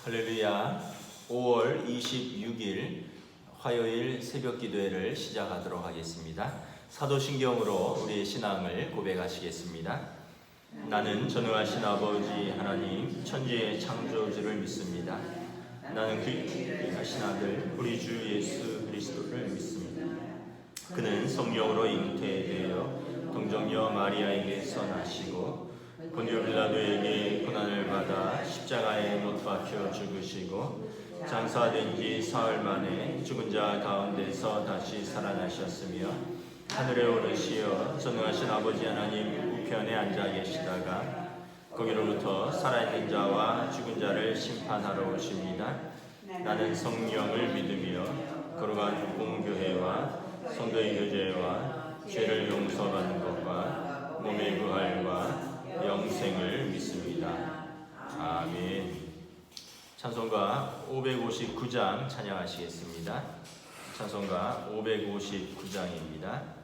할렐루야. 5월 26일 화요일 새벽 기도회를 시작하도록 하겠습니다. 사도신경으로 우리의 신앙을 고백하시겠습니다. 나는 전능하신 아버지 하나님 천지의 창조주를 믿습니다. 나는 그의 하신 아들 우리 주 예수 그리스도를 믿습니다. 그는 성령으로 잉태되어 동정녀 마리아에게서 나시고 본디오 빌라도에게 고난을 받아 십자가에 못 박혀 죽으시고 장사된 지 사흘 만에 죽은 자 가운데서 다시 살아나셨으며 하늘에 오르시어 전능하신 아버지 하나님 우편에 앉아 계시다가 거기로부터 살아있는 자와 죽은 자를 심판하러 오십니다. 나는 성령을 믿으며 거룩한 공교회와 성도의 교제와 죄를 용서받는 것과 몸의 부활과 영생을 믿습니다. 아멘. 찬송가 559장 찬양하시겠습니다. 찬송가 559장입니다.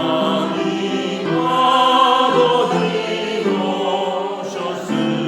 하나님 아버지 오셨으니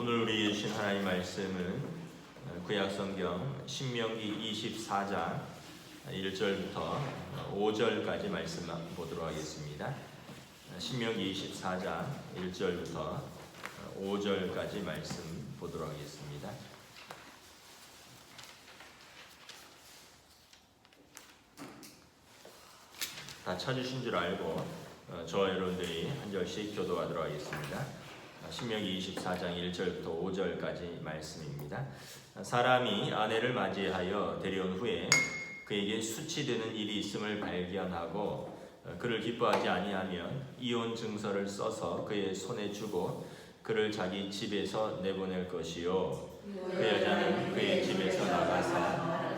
오늘 우리 주신 하나님 말씀은 구약성경 신명기 24장 1절부터 5절까지 말씀 보도록 하겠습니다. 신명기 24장 1절부터 5절까지 말씀 보도록 하겠습니다. 다 찾으신 줄 알고 저와 여러분들이 한 절씩 교도하도록 하겠습니다. 신명기 24장 1절부터 5절까지 말씀입니다. 사람이 아내를 맞이하여 데려온 후에 그에게 수치되는 일이 있음을 발견하고 그를 기뻐하지 아니하면 이혼 증서를 써서 그의 손에 주고 그를 자기 집에서 내보낼 것이요, 그 여자는 그의 집에서 나가서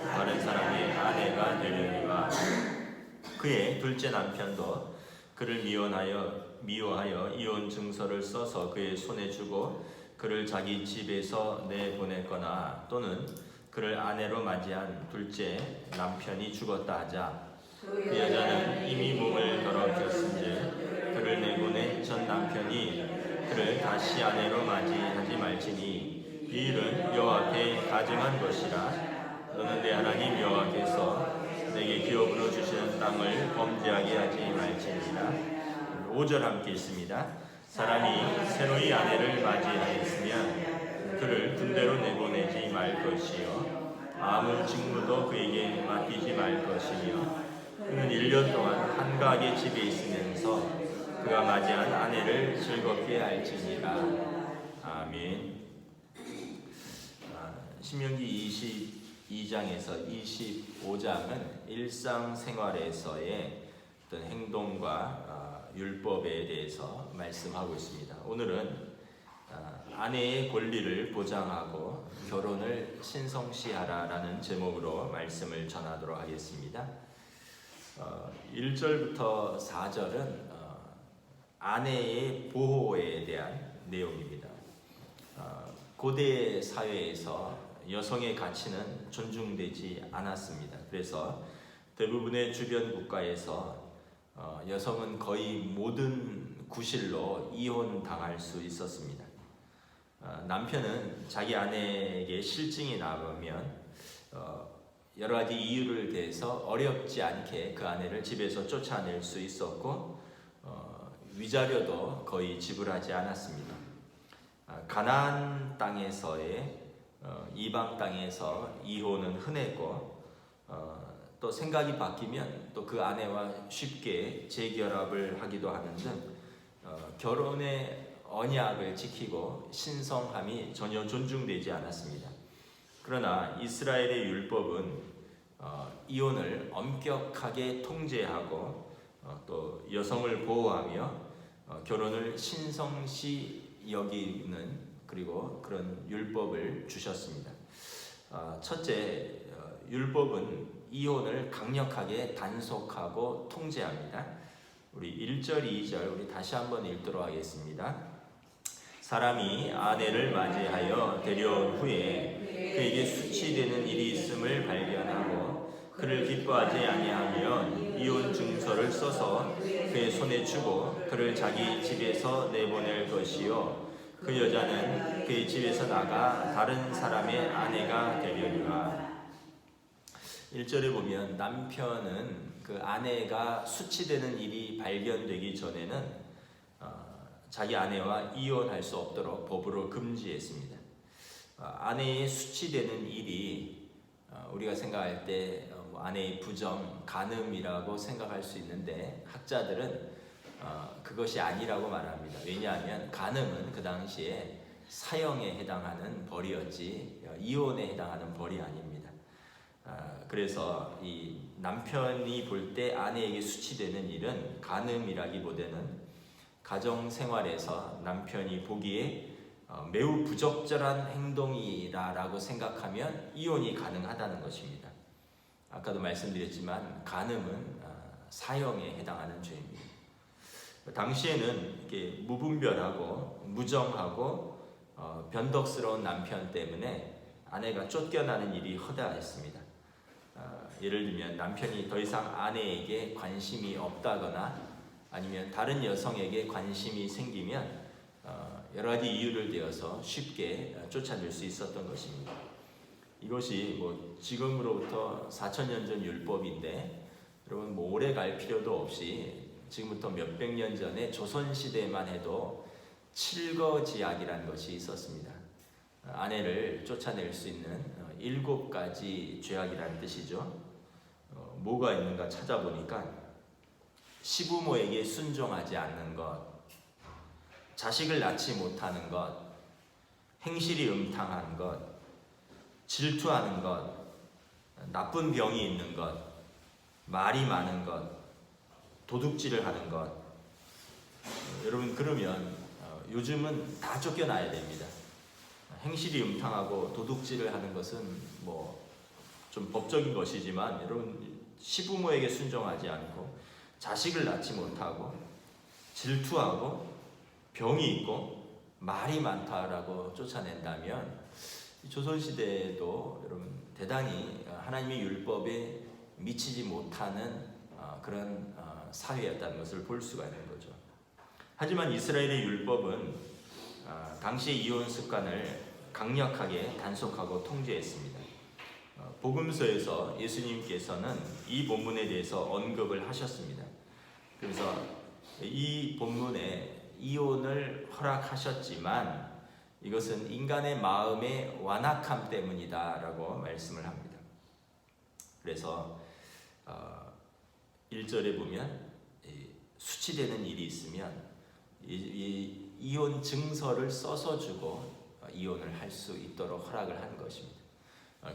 다른 사람의 아내가 되려니와 그의 둘째 남편도 그를 미워하여 이혼 증서를 써서 그의 손에 주고 그를 자기 집에서 내보냈거나 또는 그를 아내로 맞이한 둘째 남편이 죽었다 하자 그 여자는 이미 몸을 더럽혔은즉 그를 내보낸 전 남편이 그를 다시 아내로 맞이하지 말지니 이 일은 여호와 앞에 가증한 것이라. 너는 내 하나님 여호와께서 내게 기업으로 주시는 땅을 범죄하게 하지 말지니라. 5절 함께 있습니다. 사람이 새로이 아내를 맞이하였으면 그를 군대로 내보내지 말 것이요, 아무 직무도 그에게 맡기지 말 것이며 그는 1년 동안 한가하게 집에 있으면서 그가 맞이한 아내를 즐겁게 할지니라. 아멘. 신명기 22장에서 25장은 일상생활에서의 어떤 행동과 율법에 대해서 말씀하고 있습니다. 오늘은 아내의 권리를 보장하고 결혼을 신성시하라라는 제목으로 말씀을 전하도록 하겠습니다. 1절부터 4절은 아내의 보호에 대한 내용입니다. 고대 사회에서 여성의 가치는 존중되지 않았습니다. 그래서 대부분의 주변 국가에서 여성은 거의 모든 구실로 이혼당할 수 있었습니다. 남편은 자기 아내에게 실증이 나면 여러 가지 이유를 대해서 어렵지 않게 그 아내를 집에서 쫓아낼 수 있었고 위자료도 거의 지불하지 않았습니다. 가나안 땅에서의 이방 땅에서 이혼은 흔했고 또 생각이 바뀌면 또 그 아내와 쉽게 재결합을 하기도 하는 등 결혼의 언약을 지키고 신성함이 전혀 존중되지 않았습니다. 그러나 이스라엘의 율법은 이혼을 엄격하게 통제하고 또 여성을 보호하며 결혼을 신성시 여기는 그리고 그런 율법을 주셨습니다. 첫째, 율법은 이혼을 강력하게 단속하고 통제합니다. 우리 1절, 2절 우리 다시 한번 읽도록 하겠습니다. 사람이 아내를 맞이하여 데려온 후에 그에게 수치되는 일이 있음을 발견하고 그를 기뻐하지 아니하면 이혼 증서를 써서 그의 손에 주고 그를 자기 집에서 내보낼 것이요, 그 여자는 그의 집에서 나가 다른 사람의 아내가 되려니와. 1절에 보면 남편은 그 아내가 수치되는 일이 발견되기 전에는 자기 아내와 이혼할 수 없도록 법으로 금지했습니다. 아내의 수치되는 일이 우리가 생각할 때 아내의 부정, 간음이라고 생각할 수 있는데 학자들은 그것이 아니라고 말합니다. 왜냐하면 간음은 그 당시에 사형에 해당하는 벌이었지 이혼에 해당하는 벌이 아닙니다. 그래서 이 남편이 볼 때 아내에게 수치되는 일은 간음이라기보다는 가정생활에서 남편이 보기에 매우 부적절한 행동이라고 생각하면 이혼이 가능하다는 것입니다. 아까도 말씀드렸지만 간음은 사형에 해당하는 죄입니다. 당시에는 이렇게 무분별하고 무정하고 변덕스러운 남편 때문에 아내가 쫓겨나는 일이 허다했습니다. 예를 들면 남편이 더 이상 아내에게 관심이 없다거나 아니면 다른 여성에게 관심이 생기면 여러 가지 이유를 대어서 쉽게 쫓아낼 수 있었던 것입니다. 이것이 지금으로부터 4,000년 전 율법인데 여러분 오래 갈 필요도 없이 지금부터 몇백 년 전에 조선 시대만 해도 칠거지약이라는 것이 있었습니다. 아내를 쫓아낼 수 있는 7가지 죄악이라는 뜻이죠. 뭐가 있는가 찾아보니까 시부모에게 순종하지 않는 것, 자식을 낳지 못하는 것, 행실이 음탕한 것, 질투하는 것, 나쁜 병이 있는 것, 말이 많은 것, 도둑질을 하는 것. 여러분 그러면 요즘은 다 쫓겨나야 됩니다. 행실이 음탕하고 도둑질을 하는 것은 좀 법적인 것이지만 여러분 시부모에게 순종하지 않고 자식을 낳지 못하고 질투하고 병이 있고 말이 많다라고 쫓아낸다면 조선시대에도 여러분 대단히 하나님의 율법에 미치지 못하는 그런 사회였다는 것을 볼 수가 있는 거죠. 하지만 이스라엘의 율법은 당시의 이혼 습관을 강력하게 단속하고 통제했습니다. 복음서에서 예수님께서는 이 본문에 대해서 언급을 하셨습니다. 그래서 이 본문에 이혼을 허락하셨지만 이것은 인간의 마음의 완악함 때문이다라고 말씀을 합니다. 그래서 1절에 보면 수치되는 일이 있으면 이혼 증서를 써서 주고 이혼을 할 수 있도록 허락을 한 것입니다.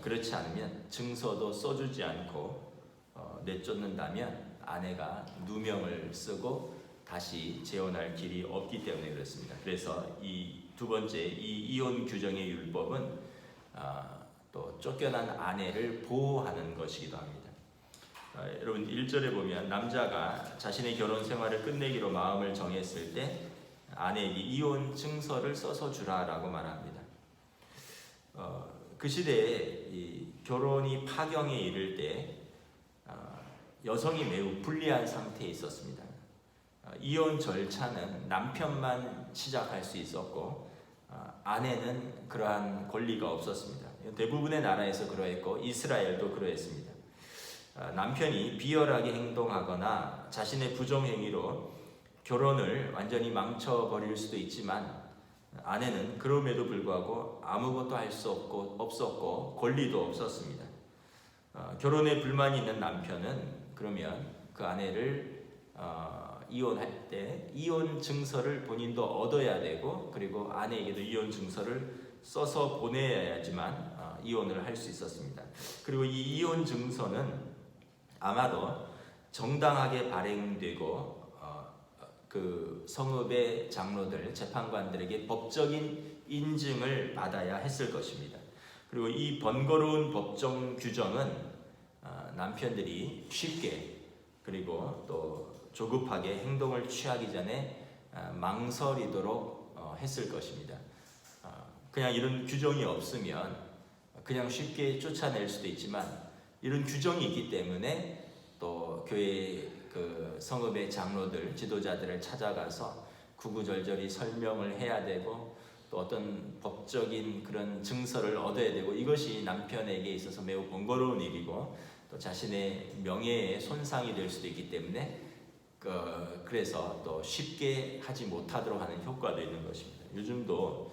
그렇지 않으면 증서도 써주지 않고 내쫓는다면 아내가 누명을 쓰고 다시 재혼할 길이 없기 때문에 그렇습니다. 그래서 이 두 번째 이 이혼 규정의 율법은 또 쫓겨난 아내를 보호하는 것이기도 합니다. 여러분 1절에 보면 남자가 자신의 결혼 생활을 끝내기로 마음을 정했을 때 아내에게 이혼 증서를 써서 주라라고 말합니다. 그 시대에 이 결혼이 파경에 이를 때 여성이 매우 불리한 상태에 있었습니다. 이혼 절차는 남편만 시작할 수 있었고 아내는 그러한 권리가 없었습니다. 대부분의 나라에서 그러했고 이스라엘도 그러했습니다. 남편이 비열하게 행동하거나 자신의 부정행위로 결혼을 완전히 망쳐버릴 수도 있지만 아내는 그럼에도 불구하고 아무것도 할 수 없었고 권리도 없었습니다. 결혼에 불만이 있는 남편은 그러면 그 아내를 이혼할 때 이혼 증서를 본인도 얻어야 되고 그리고 아내에게도 이혼 증서를 써서 보내야지만 이혼을 할 수 있었습니다. 그리고 이 이혼 증서는 아마도 정당하게 발행되고 그 성읍의 장로들, 재판관들에게 법적인 인증을 받아야 했을 것입니다. 그리고 이 번거로운 법정 규정은 남편들이 쉽게 그리고 또 조급하게 행동을 취하기 전에 망설이도록 했을 것입니다. 그냥 이런 규정이 없으면 그냥 쉽게 쫓아낼 수도 있지만 이런 규정이 있기 때문에 또 교회 그 성읍의 장로들, 지도자들을 찾아가서 구구절절히 설명을 해야 되고 또 어떤 법적인 그런 증서를 얻어야 되고 이것이 남편에게 있어서 매우 번거로운 일이고 또 자신의 명예에 손상이 될 수도 있기 때문에 그래서 또 쉽게 하지 못하도록 하는 효과도 있는 것입니다. 요즘도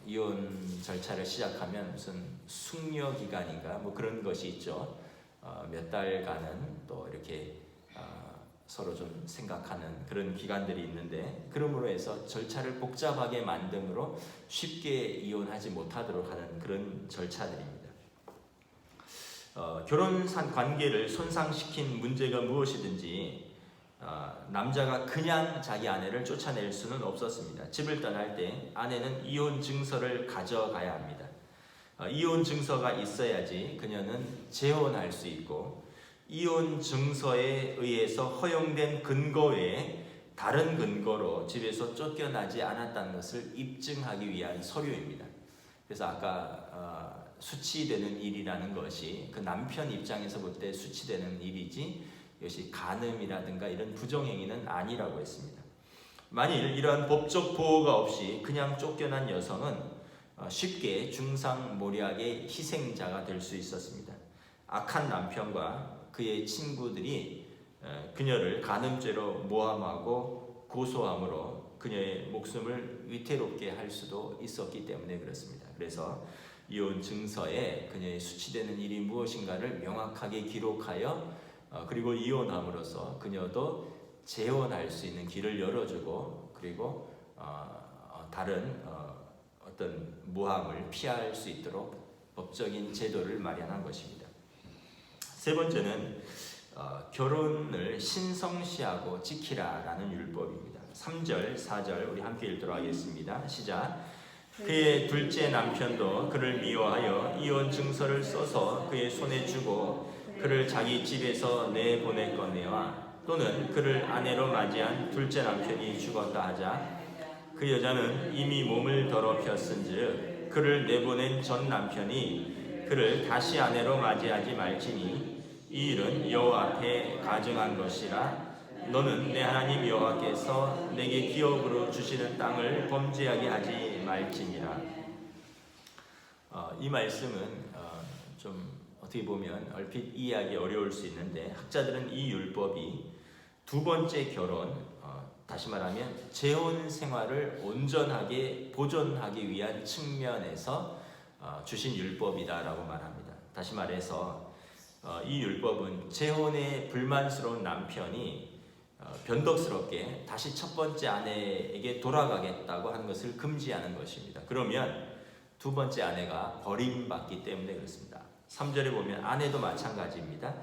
이혼 절차를 시작하면 무슨 숙려 기간인가 그런 것이 있죠. 몇 달간은 또 이렇게 서로 좀 생각하는 그런 기간들이 있는데 그러므로 해서 절차를 복잡하게 만듦으로 쉽게 이혼하지 못하도록 하는 그런 절차들입니다. 결혼 관계를 손상시킨 문제가 무엇이든지 남자가 그냥 자기 아내를 쫓아낼 수는 없었습니다. 집을 떠날 때 아내는 이혼 증서를 가져가야 합니다. 이혼 증서가 있어야지 그녀는 재혼할 수 있고 이혼 증서에 의해서 허용된 근거 외에 다른 근거로 집에서 쫓겨나지 않았다는 것을 입증하기 위한 서류입니다. 그래서 아까 수치되는 일이라는 것이 그 남편 입장에서 볼 때 수치되는 일이지 이것이 간음이라든가 이런 부정행위는 아니라고 했습니다. 만일 이러한 법적 보호가 없이 그냥 쫓겨난 여성은 쉽게 중상모략의 희생자가 될 수 있었습니다. 악한 남편과 그의 친구들이 그녀를 간음죄로 모함하고 고소함으로 그녀의 목숨을 위태롭게 할 수도 있었기 때문에 그렇습니다. 그래서 이혼 증서에 그녀의 수치되는 일이 무엇인가를 명확하게 기록하여 그리고 이혼함으로써 그녀도 재혼할 수 있는 길을 열어주고 그리고 다른 어떤 모함을 피할 수 있도록 법적인 제도를 마련한 것입니다. 세 번째는 결혼을 신성시하고 지키라라는 율법입니다. 3절, 4절 우리 함께 읽도록 하겠습니다. 시작. 그의 둘째 남편도 그를 미워하여 이혼 증서를 써서 그의 손에 주고 그를 자기 집에서 내보냈거니와 또는 그를 아내로 맞이한 둘째 남편이 죽었다 하자 그 여자는 이미 몸을 더럽혔은즉 그를 내보낸 전 남편이 그를 다시 아내로 맞이하지 말지니 이 일은 여호와 앞에 가증한 것이라. 너는 내 하나님 여호와께서 내게 기업으로 주시는 땅을 범죄하게 하지 말지니라. 이 말씀은 좀 어떻게 보면 얼핏 이해하기 어려울 수 있는데 학자들은 이 율법이 두 번째 결혼, 다시 말하면 재혼 생활을 온전하게 보존하기 위한 측면에서 주신 율법이다라고 말합니다. 다시 말해서 이 율법은 재혼에 불만스러운 남편이 변덕스럽게 다시 첫 번째 아내에게 돌아가겠다고 하는 것을 금지하는 것입니다. 그러면 두 번째 아내가 버림받기 때문에 그렇습니다. 3절에 보면 아내도 마찬가지입니다.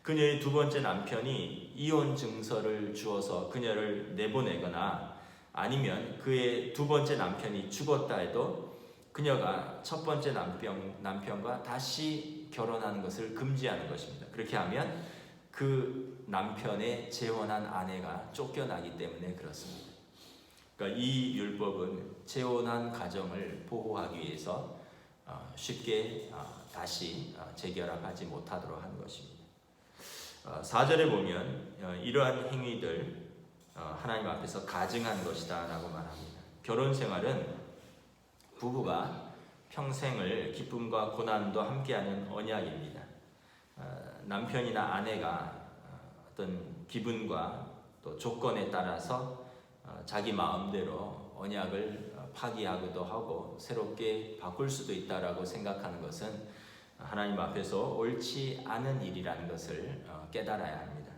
그녀의 두 번째 남편이 이혼 증서를 주어서 그녀를 내보내거나 아니면 그의 두 번째 남편이 죽었다 해도 그녀가 첫 번째 남편과 다시 결혼하는 것을 금지하는 것입니다. 그렇게 하면 그 남편의 재혼한 아내가 쫓겨나기 때문에 그렇습니다. 그러니까 이 율법은 재혼한 가정을 보호하기 위해서 쉽게 다시 재결합하지 못하도록 하는 것입니다. 4절에 보면 이러한 행위들 하나님 앞에서 가증한 것이다 라고 말합니다. 결혼 생활은 부부가 평생을 기쁨과 고난도 함께하는 언약입니다. 남편이나 아내가 어떤 기분과 또 조건에 따라서 자기 마음대로 언약을 파기하기도 하고 새롭게 바꿀 수도 있다라고 생각하는 것은 하나님 앞에서 옳지 않은 일이라는 것을 깨달아야 합니다.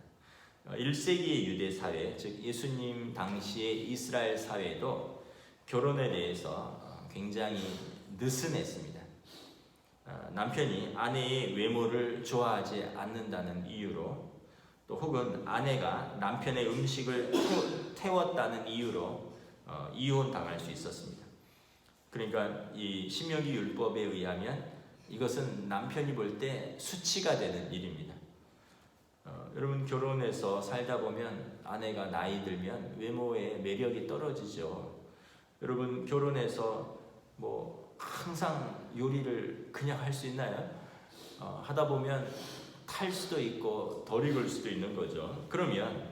1세기의 유대 사회, 즉 예수님 당시의 이스라엘 사회도 결혼에 대해서 굉장히 느슨했습니다. 남편이 아내의 외모를 좋아하지 않는다는 이유로 또 혹은 아내가 남편의 음식을 태웠다는 이유로 이혼당할 수 있었습니다. 그러니까 이 신명기 율법에 의하면 이것은 남편이 볼 때 수치가 되는 일입니다. 여러분 결혼해서 살다 보면 아내가 나이 들면 외모의 매력이 떨어지죠. 여러분 결혼해서 뭐 항상 요리를 그냥 할 수 있나요? 하다 보면 탈 수도 있고 덜 익을 수도 있는 거죠. 그러면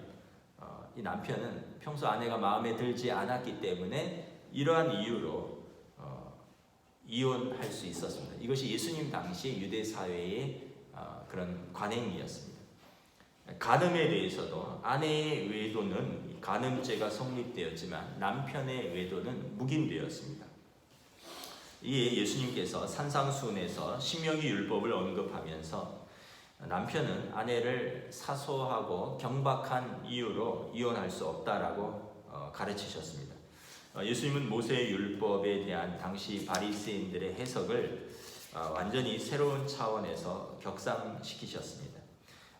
이 남편은 평소 아내가 마음에 들지 않았기 때문에 이러한 이유로 이혼할 수 있었습니다. 이것이 예수님 당시 유대 사회의 그런 관행이었습니다. 간음에 대해서도 아내의 외도는 간음죄가 성립되었지만 남편의 외도는 묵인되었습니다. 이에 예수님께서 산상수훈에서 신명기 율법을 언급하면서 남편은 아내를 사소하고 경박한 이유로 이혼할 수 없다라고 가르치셨습니다. 예수님은 모세의 율법에 대한 당시 바리새인들의 해석을 완전히 새로운 차원에서 격상시키셨습니다.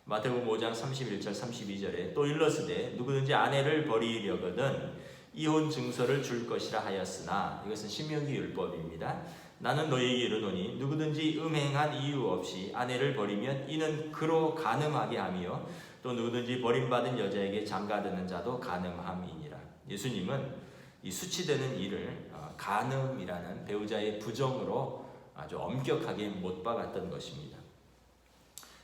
마태복음 5장 31절 32절에 또 일러스되 누구든지 아내를 버리려거든 이혼 증서를 줄 것이라 하였으나 이것은 신명기 율법입니다. 나는 너희에게 이르노니 누구든지 음행한 이유 없이 아내를 버리면 이는 그로 간음하게 하며 또 누구든지 버림받은 여자에게 장가드는 자도 간음함이니라. 예수님은 이 수치되는 일을 간음이라는 배우자의 부정으로 아주 엄격하게 못 박았던 것입니다.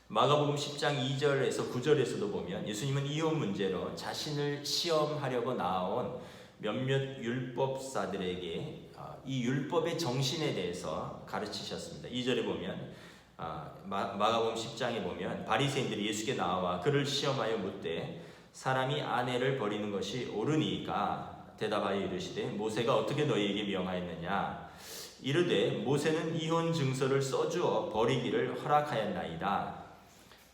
마가복음 10장 2절에서 9절에서도 보면 예수님은 이혼 문제로 자신을 시험하려고 나아온 몇몇 율법사들에게 이 율법의 정신에 대해서 가르치셨습니다. 2절에 보면 마가복음 10장에 보면 바리새인들이 예수께 나와 그를 시험하여 묻되 사람이 아내를 버리는 것이 옳으니까 대답하여 이르시되 모세가 어떻게 너희에게 명하였느냐 이르되 모세는 이혼 증서를 써주어 버리기를 허락하였나이다.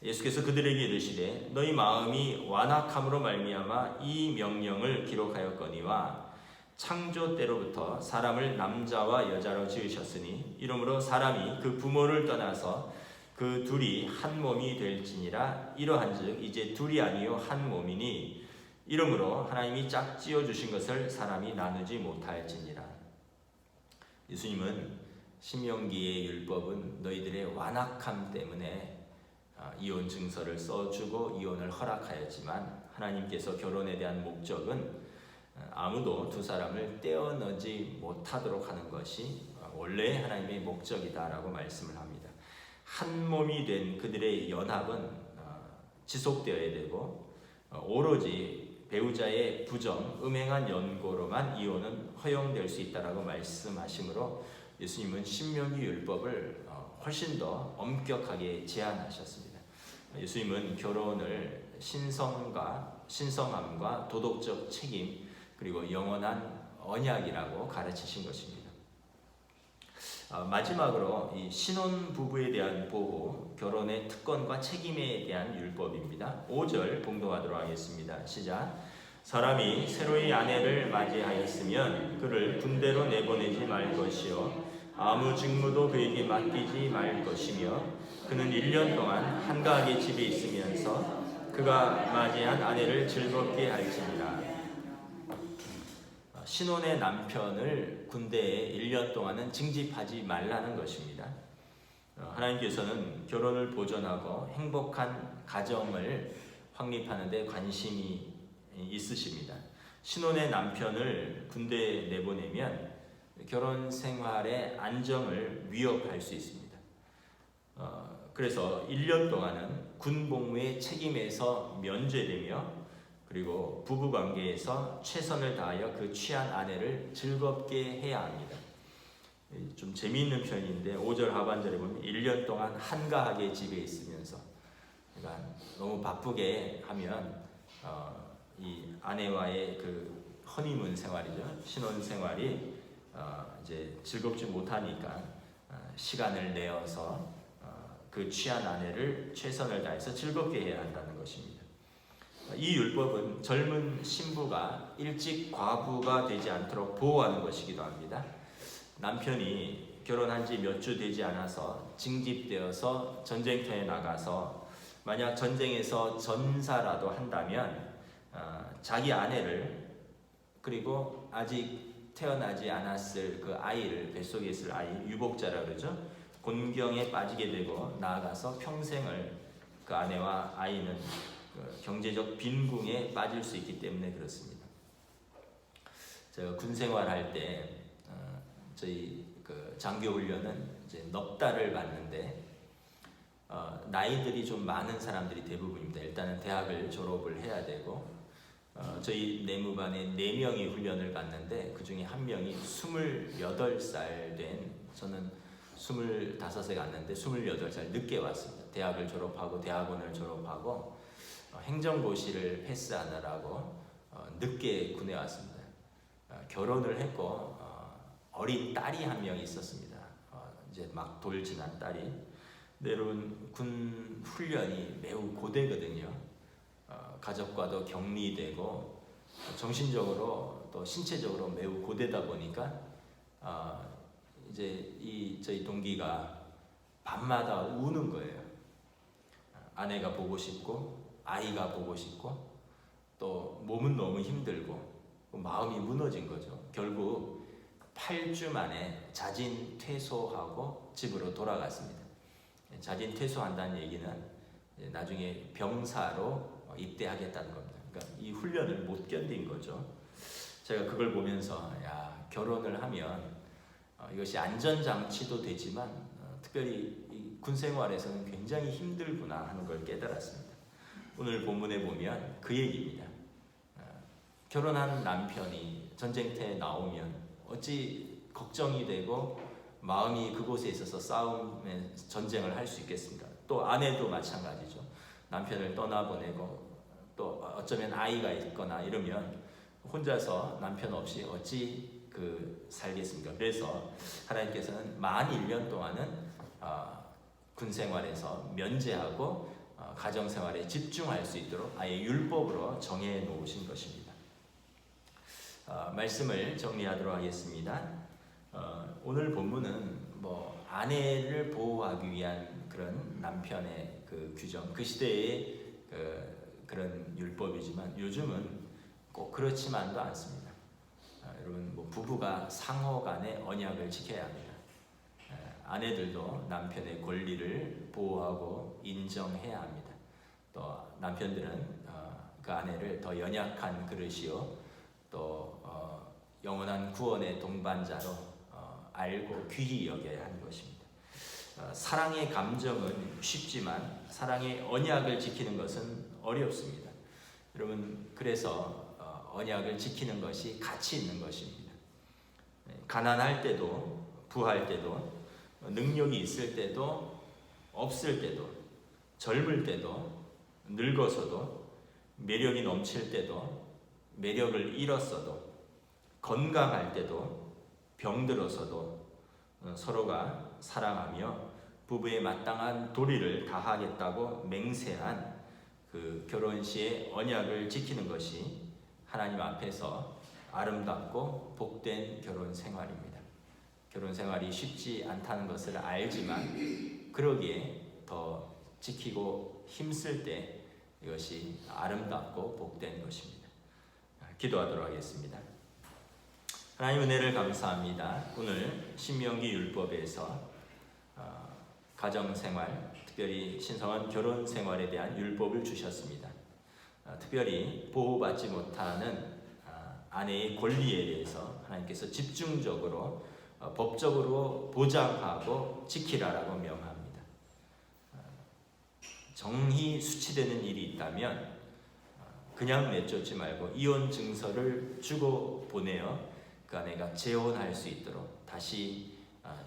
예수께서 그들에게 이르시되 너희 마음이 완악함으로 말미암아 이 명령을 기록하였거니와 창조 때로부터 사람을 남자와 여자로 지으셨으니 이러므로 사람이 그 부모를 떠나서 그 둘이 한 몸이 될지니라. 이러한즉 이제 둘이 아니요 한 몸이니 이러므로 하나님이 짝지어 주신 것을 사람이 나누지 못할지니라. 예수님은 신명기의 율법은 너희들의 완악함 때문에 이혼 증서를 써주고 이혼을 허락하였지만 하나님께서 결혼에 대한 목적은 아무도 두 사람을 떼어내지 못하도록 하는 것이 원래 하나님의 목적이다라고 말씀을 합니다. 한 몸이 된 그들의 연합은 지속되어야 되고 오로지 배우자의 부정, 음행한 연고로만 이혼은 허용될 수 있다라고 말씀하시므로 예수님은 신명기 율법을 훨씬 더 엄격하게 제한하셨습니다. 예수님은 결혼을 신성함과 도덕적 책임 그리고 영원한 언약이라고 가르치신 것입니다. 마지막으로 이 신혼 부부에 대한 보호, 결혼의 특권과 책임에 대한 율법입니다. 5절 봉독하도록 하겠습니다. 시작. 사람이 새로이 아내를 맞이하였으면 그를 군대로 내보내지 말 것이요 아무 직무도 그에게 맡기지 말 것이며 그는 1년 동안 한가하게 집에 있으면서 그가 맞이한 아내를 즐겁게 할지니라. 신혼의 남편을 군대에 1년 동안은 징집하지 말라는 것입니다. 하나님께서는 결혼을 보존하고 행복한 가정을 확립하는 데 관심이 있으십니다. 신혼의 남편을 군대에 내보내면 결혼 생활의 안정을 위협할 수 있습니다. 그래서 1년 동안은 군복무의 책임에서 면제되며 그리고 부부관계에서 최선을 다하여 그 취한 아내를 즐겁게 해야 합니다. 좀 재미있는 표현인데 5절 하반절에 보면 1년 동안 한가하게 집에 있으면서 그러니까 너무 바쁘게 하면 이 아내와의 그 허니문 생활이죠. 신혼 생활이 이제 즐겁지 못하니까 시간을 내어서 그 취한 아내를 최선을 다해서 즐겁게 해야 한다는 것입니다. 이 율법은 젊은 신부가 일찍 과부가 되지 않도록 보호하는 것이기도 합니다. 남편이 결혼한 지 몇 주 되지 않아서 징집되어서 전쟁터에 나가서 만약 전쟁에서 전사라도 한다면 자기 아내를 그리고 아직 태어나지 않았을 그 아이를 뱃속에 있을 아이 유복자라 그러죠. 곤경에 빠지게 되고 나아가서 평생을 그 아내와 아이는 경제적 빈궁에 빠질 수 있기 때문에 그렇습니다. 제가 군 생활할 때 저희 그 장교 훈련은 이제 넉 달을 받는데 나이들이 좀 많은 사람들이 대부분입니다. 일단은 대학을 졸업을 해야 되고 저희 내무반에 4명이 훈련을 갔는데 그 중에 1명이 28살 된 저는 25세 갔는데 28살 늦게 왔습니다. 대학을 졸업하고 대학원을 졸업하고 행정고시를 패스하느라고 늦게 군에 왔습니다. 결혼을 했고 어린 딸이 1명이 있었습니다. 이제 막 돌 지난 딸이. 근데 여러분 군 훈련이 매우 고되거든요. 가족과도 격리되고 정신적으로 또 신체적으로 매우 고되다 보니까 이제 저희 동기가 밤마다 우는 거예요. 아내가 보고 싶고 아이가 보고 싶고 또 몸은 너무 힘들고 마음이 무너진 거죠. 결국 8주 만에 자진 퇴소하고 집으로 돌아갔습니다. 자진 퇴소한다는 얘기는 나중에 병사로 입대하겠다는 겁니다. 그러니까 이 훈련을 못 견딘 거죠. 제가 그걸 보면서 결혼을 하면 이것이 안전장치도 되지만 특별히 이 군생활에서는 굉장히 힘들구나 하는 걸 깨달았습니다. 오늘 본문에 보면 그 얘기입니다. 결혼한 남편이 전쟁터에 나오면 어찌 걱정이 되고 마음이 그곳에 있어서 싸움에 전쟁을 할 수 있겠습니까? 또 아내도 마찬가지죠. 남편을 떠나보내고 또 어쩌면 아이가 있거나 이러면 혼자서 남편 없이 어찌 살겠습니까? 그래서 하나님께서는 만 1년 동안은 군 생활에서 면제하고 가정 생활에 집중할 수 있도록 아예 율법으로 정해 놓으신 것입니다. 말씀을 정리하도록 하겠습니다. 오늘 본문은 아내를 보호하기 위한 그런 남편의 규정, 그 시대의 그런 율법이지만 요즘은 꼭 그렇지만도 않습니다. 여러분 부부가 상호간의 언약을 지켜야 합니다. 아내들도 남편의 권리를 보호하고 인정해야 합니다. 또 남편들은 그 아내를 더 연약한 그릇이요 또 영원한 구원의 동반자로 알고 귀히 여겨야 하는 것입니다. 사랑의 감정은 쉽지만 사랑의 언약을 지키는 것은 어렵습니다. 여러분 그래서 언약을 지키는 것이 가치 있는 것입니다. 가난할 때도 부할 때도 능력이 있을 때도 없을 때도 젊을 때도 늙어서도 매력이 넘칠 때도 매력을 잃었어도 건강할 때도 병들어서도 서로가 사랑하며 부부에 마땅한 도리를 다하겠다고 맹세한 그 결혼 시의 언약을 지키는 것이 하나님 앞에서 아름답고 복된 결혼 생활입니다. 결혼 생활이 쉽지 않다는 것을 알지만 그러기에 더 지키고 힘쓸 때 이것이 아름답고 복된 것입니다. 기도하도록 하겠습니다. 하나님 은혜를 감사합니다. 오늘 신명기 율법에서 가정생활, 특별히 신성한 결혼 생활에 대한 율법을 주셨습니다. 특별히 보호받지 못하는 아내의 권리에 대해서 하나님께서 집중적으로 법적으로 보장하고 지키라라고 명합니다. 정히 수치되는 일이 있다면 그냥 내쫓지 말고 이혼 증서를 주고 보내어 그 아내가 재혼할 수 있도록 다시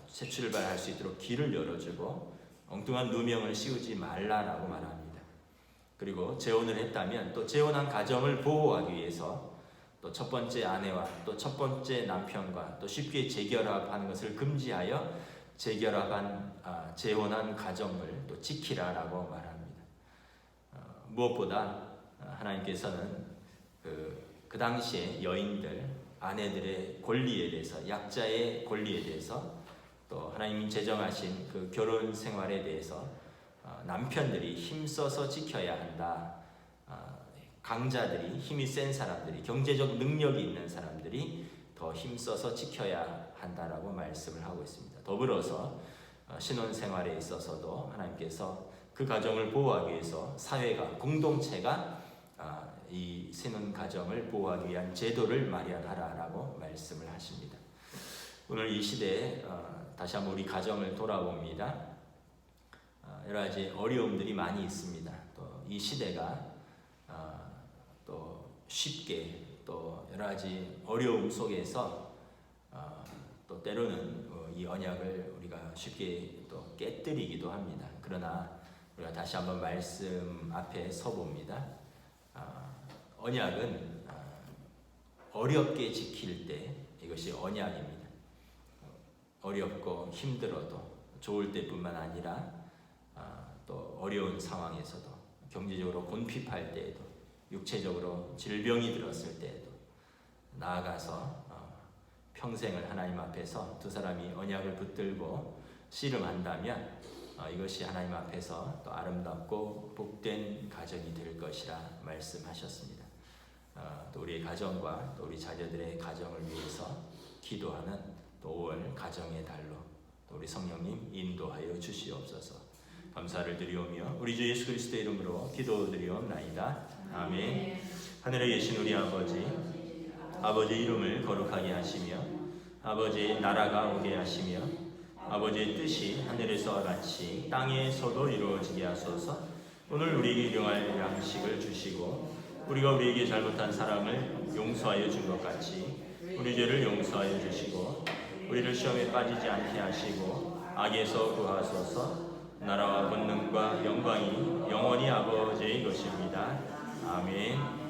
새 출발할 수 있도록 길을 열어주고 엉뚱한 누명을 씌우지 말라라고 말합니다. 그리고 재혼을 했다면 또 재혼한 가정을 보호하기 위해서 또 첫 번째 아내와 또 첫 번째 남편과 또 쉽게 재결합하는 것을 금지하여 재혼한 가정을 또 지키라라고 말합니다. 무엇보다 하나님께서는 그 당시에 여인들, 아내들의 권리에 대해서, 약자의 권리에 대해서 또 하나님이 제정하신 그 결혼 생활에 대해서 남편들이 힘써서 지켜야 한다. 강자들이, 힘이 센 사람들이, 경제적 능력이 있는 사람들이 더 힘써서 지켜야 한다라고 말씀을 하고 있습니다. 더불어서 신혼생활에 있어서도 하나님께서 그 가정을 보호하기 위해서 사회가, 공동체가 이 신혼가정을 보호하기 위한 제도를 마련하라라고 말씀을 하십니다. 오늘 이 시대에 다시 한번 우리 가정을 돌아봅니다. 여러 가지 어려움들이 많이 있습니다. 또 이 시대가 또 쉽게 또 여러 가지 어려움 속에서 또 때로는 이 언약을 우리가 쉽게 또 깨뜨리기도 합니다. 그러나 우리가 다시 한번 말씀 앞에 서봅니다. 언약은 어렵게 지킬 때 이것이 언약입니다. 어렵고 힘들어도 좋을 때뿐만 아니라 또 어려운 상황에서도 경제적으로 곤핍할 때에도 육체적으로 질병이 들었을 때에도 나아가서 평생을 하나님 앞에서 두 사람이 언약을 붙들고 씨름한다면 이것이 하나님 앞에서 또 아름답고 복된 가정이 될 것이라 말씀하셨습니다. 또 우리의 가정과 또 우리 자녀들의 가정을 위해서 기도하는 또 5월 가정의 달로 또 우리 성령님 인도하여 주시옵소서. 감사를 드리오며 우리 주 예수 그리스도의 이름으로 기도드리옵나이다. 아멘. 하늘에 계신 우리 아버지, 아버지의 이름을 거룩하게 하시며 아버지의 나라가 오게 하시며 아버지의 뜻이 하늘에서 같이 땅에서도 이루어지게 하소서. 오늘 우리에게 일용할 양식을 주시고 우리가 우리에게 잘못한 사람을 용서하여 준 것 같이 우리 죄를 용서하여 주시고 우리를 시험에 빠지지 않게 하시고 악에서 구하소서. 나라와 권능과 영광이 영원히 아버지의 것입니다. 아멘.